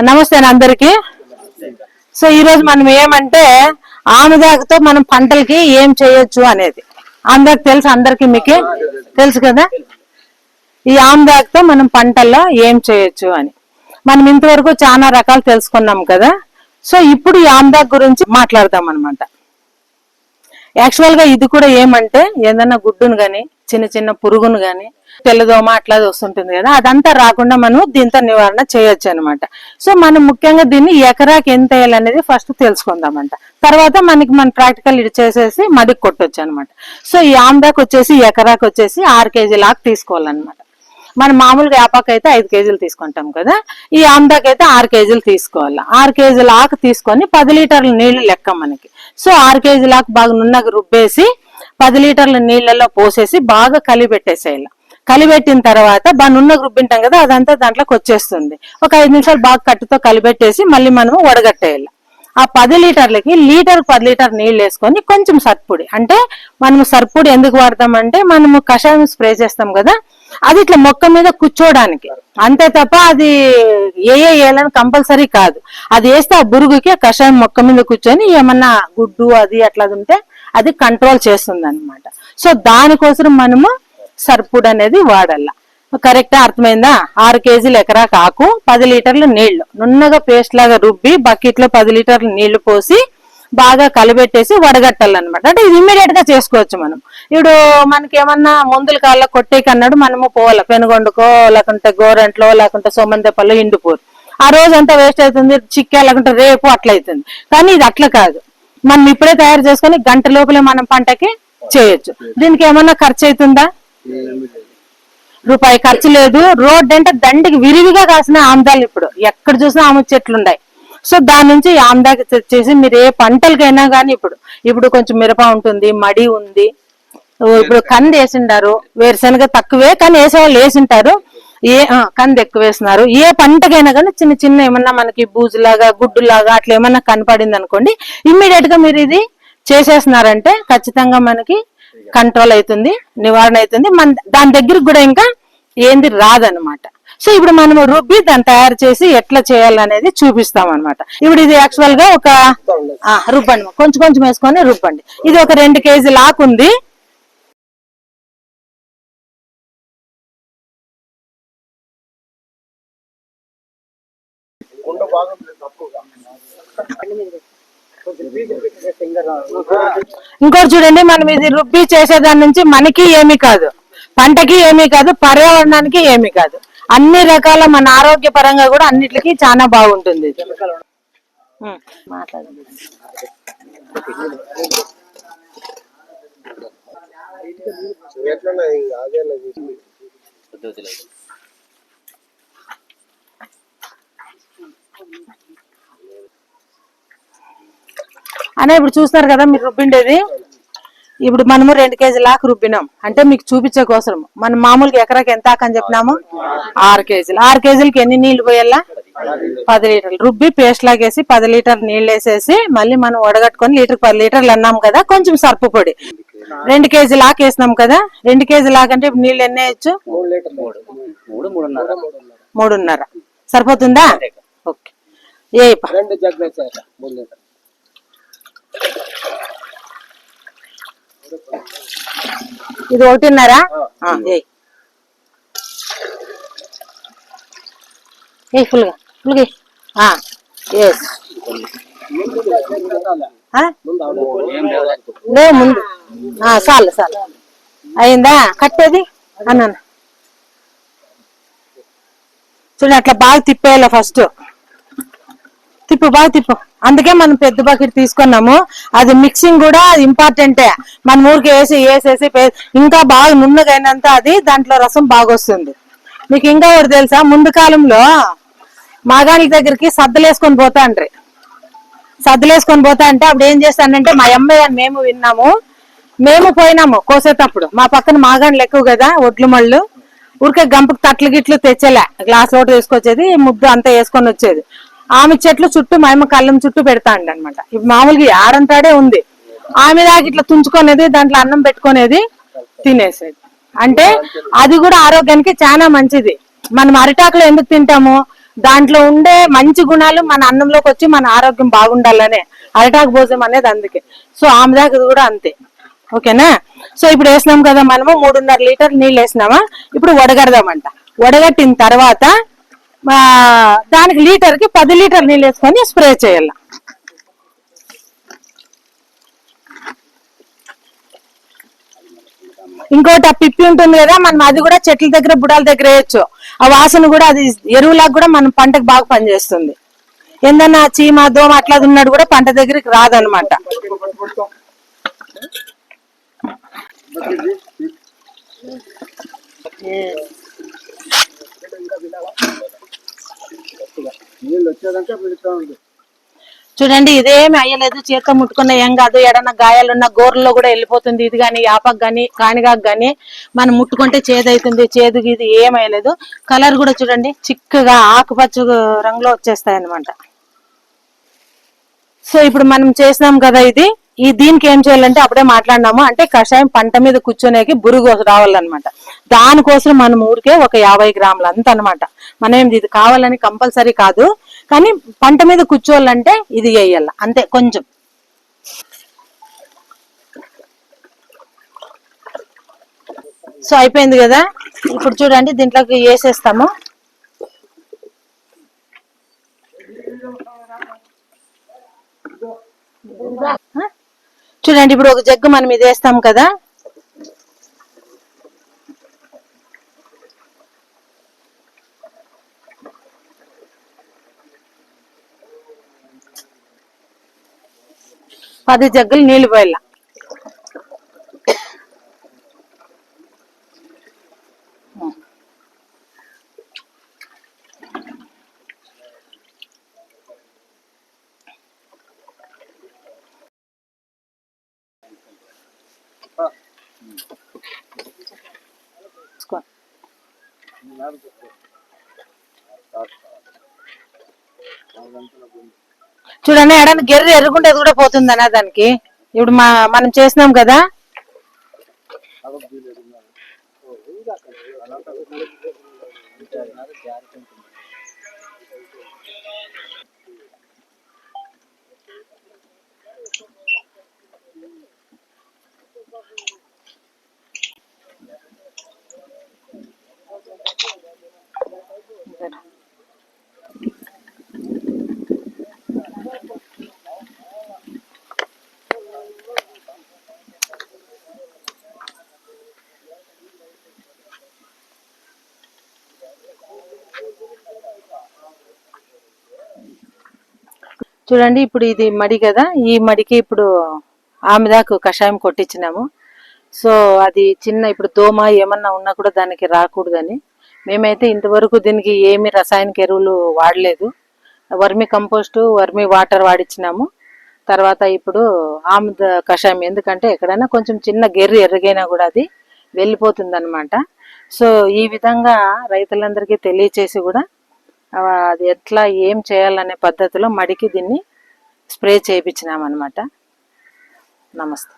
నమస్తే అందరికి. సో ఈ రోజు మనం ఏమంటే ఆముదాకుతో మనం పంటలకి ఏం చేయొచ్చు అనేది. ఆముదాకు తెలుసు అందరికి, మీకు తెలుసు కదా. ఈ ఆముదాకుతో మనం పంటల్లో ఏం చేయొచ్చు అని మనం ఇంతవరకు చాలా రకాలు తెలుసుకున్నాం కదా. సో ఇప్పుడు ఈ ఆముదాకు గురించి మాట్లాడదాం అనమాట. యాక్చువల్ గా ఇది కూడా ఏమంటే ఏదన్నా గుడ్డును గాని చిన్న చిన్న పురుగును గాని తెల్లదోమ అట్లా వస్తుంటుంది కదా, అదంతా రాకుండా మనం దీంతో నివారణ చేయొచ్చు అనమాట. సో మనం ముఖ్యంగా దీన్ని ఎకరాకి ఎంత వేయాలనేది ఫస్ట్ తెలుసుకుందామంట. తర్వాత మన ప్రాక్టికల్ ఇది చేసేసి మడికి కొట్టొచ్చు అనమాట. సో ఈ ఆముదాకు వచ్చేసి ఎకరాకి వచ్చేసి 6 కేజీల ఆకు తీసుకోవాలన్నమాట. మనం మామూలుగా ఆపాకు అయితే 5 కేజీలు తీసుకుంటాం కదా, ఈ ఆముదాకు అయితే 6 కేజీలు తీసుకోవాలి. 6 కేజీల ఆకు తీసుకొని 10 లీటర్ల నీళ్లు లెక్క మనకి. సో 6 కేజీల ఆకు బాగా నున్నగా రుబ్బేసి 10 లీటర్ల నీళ్లలో పోసేసి బాగా కలిపెట్టేసేయాలి. కలిపెట్టిన తర్వాత బాగా నున్నగా రుబ్బింటాం కదా, అదంతా దాంట్లోకి వచ్చేస్తుంది. ఒక 5 నిమిషాలు బాగా కట్టుతో కలిపెట్టేసి మళ్ళీ మనం వడగట్టేయాలి. ఆ 10 లీటర్లకి 10 లీటర్ నీళ్ళు వేసుకొని కొంచెం సర్పుడి, అంటే మనము సర్పుడి ఎందుకు వాడతామంటే మనము కషాయం స్ప్రే చేస్తాం కదా, అది ఇట్లా మొక్క మీద కూర్చోడానికి అంతే తప్ప అది ఏలని కంపల్సరీ కాదు. అది వేస్తే ఆ బురుగుకి ఆ కషాయం మొక్క మీద కూర్చొని ఏమన్నా గుడ్డు అది అట్లా ఉంటే అది కంట్రోల్ చేస్తుంది అనమాట. సో దానికోసం మనము సర్పుడు అనేది వాడాల. కరెక్టా, అర్థమైందా? 6 కేజీలు ఎకరాకు ఆకు, 10 లీటర్లు నీళ్లు నున్నగా పేస్ట్ లాగా రుబ్బి బకెట్ లో 10 లీటర్లు నీళ్లు పోసి బాగా కలిపెట్టేసి వడగట్టాలన్నమాట. అంటే ఇది ఇమ్మీడియట్ గా చేసుకోవచ్చు మనం. ఇప్పుడు మనకి ఏమన్నా మందుల కాళ్ళ కొట్టేకన్నాడు మనము పోవాల పెనుగొండకో లేకుంటే గోరంట్లో లేకుంటే సోమంతపల్లి ఇండిపూర్, ఆ రోజు అంతా వేస్ట్ అవుతుంది. చిక్కా లేకుంటే రేపు అట్లా అవుతుంది. కానీ ఇది అట్లా కాదు, మనం ఇప్పుడే తయారు చేసుకుని గంట లోపలే మనం పంటకి చేయొచ్చు. దీనికి ఏమన్నా ఖర్చు అవుతుందా? రూపాయి ఖర్చు లేదు. రోడ్ అంటే దండికి విరివిగా కాసిన ఆముదాలు ఇప్పుడు ఎక్కడ చూసినా ఆమె చెట్లు ఉన్నాయి. సో దాని నుంచి ఆముదాకి తెచ్చేసి మీరు ఏ పంటలకైనా కానీ ఇప్పుడు కొంచెం మిరప ఉంటుంది, మడి ఉంది, ఇప్పుడు కంది వేసిండారు, వేరుశనగ తక్కువే కానీ వేసేవాళ్ళు వేసింటారు, కంది ఎక్కువ వేసినారు. ఏ పంటకైనా కానీ చిన్న చిన్న ఏమన్నా మనకి బూజులాగా గుడ్డులాగా అట్లా ఏమన్నా కనపడింది అనుకోండి, ఇమ్మీడియట్ గా మీరు ఇది చేసేస్తున్నారంటే ఖచ్చితంగా మనకి కంట్రోల్ అవుతుంది, నివారణ అవుతుంది. దాని దగ్గరికి కూడా ఇంకా ఏంది రాదనమాట. సో ఇప్పుడు మనం రుబ్బి దాన్ని తయారు చేసి ఎట్లా చేయాలనేది చూపిస్తాం అనమాట. ఇప్పుడు ఇది యాక్చువల్ గా ఒక రుబ్బండి, కొంచెం కొంచెం వేసుకొని రుబ్బండి. ఇది ఒక 2 కేజీల ఆకు ఉంది. ఇంకోటి చూడండి, మనం ఇది రుబ్బి చేసేదాని నుంచి మనకి ఏమీ కాదు, పంటకి ఏమీ కాదు, పర్యావరణానికి ఏమీ కాదు, అన్ని రకాల మన ఆరోగ్య పరంగా కూడా అన్నిటికీ చాలా బాగుంటుంది. అనే ఇప్పుడు చూస్తారు కదా మీరు రుబ్బిండేది. ఇప్పుడు మనము 2 కేజీల ఆకు రుబ్బినాం అంటే మీకు చూపించే కోసం. మనం మామూలుగా ఎకరాకి ఎంత ఆకు అని చెప్పినాము? 6 కేజీలు. 6 కేజీలకి ఎన్ని నీళ్లు పోయాలా? 10 లీటర్లు రుబ్బి పేస్ట్ లాగేసి 10 లీటర్ నీళ్ళు వేసేసి మళ్ళీ మనం వడగట్టుకొని 10 లీటర్లు అన్నాం కదా, కొంచెం సర్పు పొడి 2 కేజీల ఆకు వేసినాం కదా. 2 కేజీల ఆకు అంటే నీళ్ళు ఎన్ని వేయచ్చు? 3.5 సరిపోతుందా? ఓకే. ఇది 1.5 ఫుల్గా ముందు చాలు అయిందా? కట్టేది అన్న చూడండి, అట్లా బాగా తిప్పేయాలి. ఫస్ట్ బాగా తిప్పు. అందుకే మనం పెద్ద బకెట్ తీసుకున్నాము. అది మిక్సింగ్ కూడా ఇంపార్టెంటే. మన ఊరికి వేసేసి ఇంకా బాగా నున్నగైనంత అది దాంట్లో రసం బాగా వస్తుంది. మీకు ఇంకా ఒకటి తెలుసా, ముందు కాలంలో మాగాళ్ళ దగ్గరికి సద్దలేసుకొని పోతా అంటే అప్పుడు ఏం చేస్తానంటే మా అమ్మాయి అని మేము విన్నాము, మేము పోయినాము కోసేటప్పుడు. మా పక్కన మాగాళ్ళు ఎక్కువ కదా, ఒడ్లు మళ్ళు ఊరికే గంపకు తట్లు గిట్లు తెచ్చేలే, గ్లాస్ ఒకటి తీసుకొచ్చేది, ముద్దు అంతా వేసుకొని వచ్చేది. ఆమె చెట్లు చుట్టూ మా అమ్మ కళ్ళం చుట్టూ పెడతా అనమాట. ఇప్పుడు మామూలుగా ఆడంతాడే ఉంది, ఆమె దాకా ఇట్లా తుంచుకునేది, దాంట్లో అన్నం పెట్టుకునేది, తినేసేది. అంటే అది కూడా ఆరోగ్యానికి చాలా మంచిది. మనం అరిటాకులో ఎందుకు తింటాము? దాంట్లో ఉండే మంచి గుణాలు మన అన్నంలోకి వచ్చి మన ఆరోగ్యం బాగుండాలనే అరిటాకు భోజనం అనేది అందుకే. సో ఆమెదాకు కూడా అంతే. ఓకేనా? సో ఇప్పుడు వేసినాం కదా మనము 3.5 లీటర్ నీళ్ళు వేసినామా. ఇప్పుడు వడగడదామంట. వడగట్టిన తర్వాత దానికి లీటర్కి 10 లీటర్ నీళ్ళు వేసుకొని స్ప్రే చేయాలి. ఇంకోటి ఆ పిప్పి ఉంటుంది కదా, మనం అది కూడా చెట్ల దగ్గర బుడాల దగ్గర వేయచ్చు. ఆ వాసన కూడా అది ఎరువులాగా కూడా మన పంటకు బాగా పనిచేస్తుంది. ఏందన్నా చీమ దోమ అట్లా ఉన్నాడు కూడా పంట దగ్గరికి రాదనమాట. చూడండి, ఇదేమి అయ్యలేదు, చేత్తో ముట్టుకున్న ఏం కాదు. ఎడన్నా గాయాలున్న గోర్లలో కూడా వెళ్ళిపోతుంది. ఇది కానీ యాపకు కానీ కానిగాకు కానీ మనం ముట్టుకుంటే చేదవుతుంది. చేదుకి ఇది ఏమయ్యలేదు. కలర్ కూడా చూడండి చిక్కగా ఆకుపచ్చ రంగులో వచ్చేస్తాయి అనమాట. సో ఇప్పుడు మనం చేసినాం కదా దీనికి ఏం చేయాలంటే అప్పుడే మాట్లాడినాము, అంటే కషాయం పంట మీద కూర్చొనేకి బురుగు రావాలన్నమాట. దానికోసం మనం ఊరికే ఒక 50 గ్రాములు అంత అనమాట. మనం ఇది కావాలని కంపల్సరీ కాదు, కానీ పంట మీద కూర్చోవాలంటే ఇది వేయాల అంతే కొంచెం. సో అయిపోయింది కదా. ఇప్పుడు చూడండి దీంట్లోకి వేసేస్తాము. చూడండి ఇప్పుడు ఒక జగ్గు మనం ఇది వేస్తాం కదా. పది జగ్గులు నీళ్లు పోయాల. చూడండి ఎడన్నా గెర్రె ఎర్రగుంటే కూడా పోతుందనా దానికి. ఇప్పుడు మనం చేసినాం కదా. చూడండి ఇప్పుడు ఇది మడి కదా, ఈ మడికి ఇప్పుడు ఆమెదాకు కషాయం కొట్టించినాము. సో అది చిన్న ఇప్పుడు దోమ ఏమన్నా ఉన్నా కూడా దానికి రాకూడదని మేమైతే ఇంతవరకు దీనికి ఏమి రసాయనిక ఎరువులు వాడలేదు. వర్మి కంపోస్టు, వర్మి వాటర్ వాడిచ్చినాము. తర్వాత ఇప్పుడు ఆముద కషాయం, ఎందుకంటే ఎక్కడైనా కొంచెం చిన్న గెర్రి ఎర్రగైనా కూడా అది వెళ్ళిపోతుంది అనమాట. సో ఈ విధంగా రైతులందరికీ తెలియచేసి కూడా అది ఎట్లా ఏం చేయాలనే పద్ధతిలో మడికి దీన్ని స్ప్రే చేయించినామన్నమాట. నమస్తే.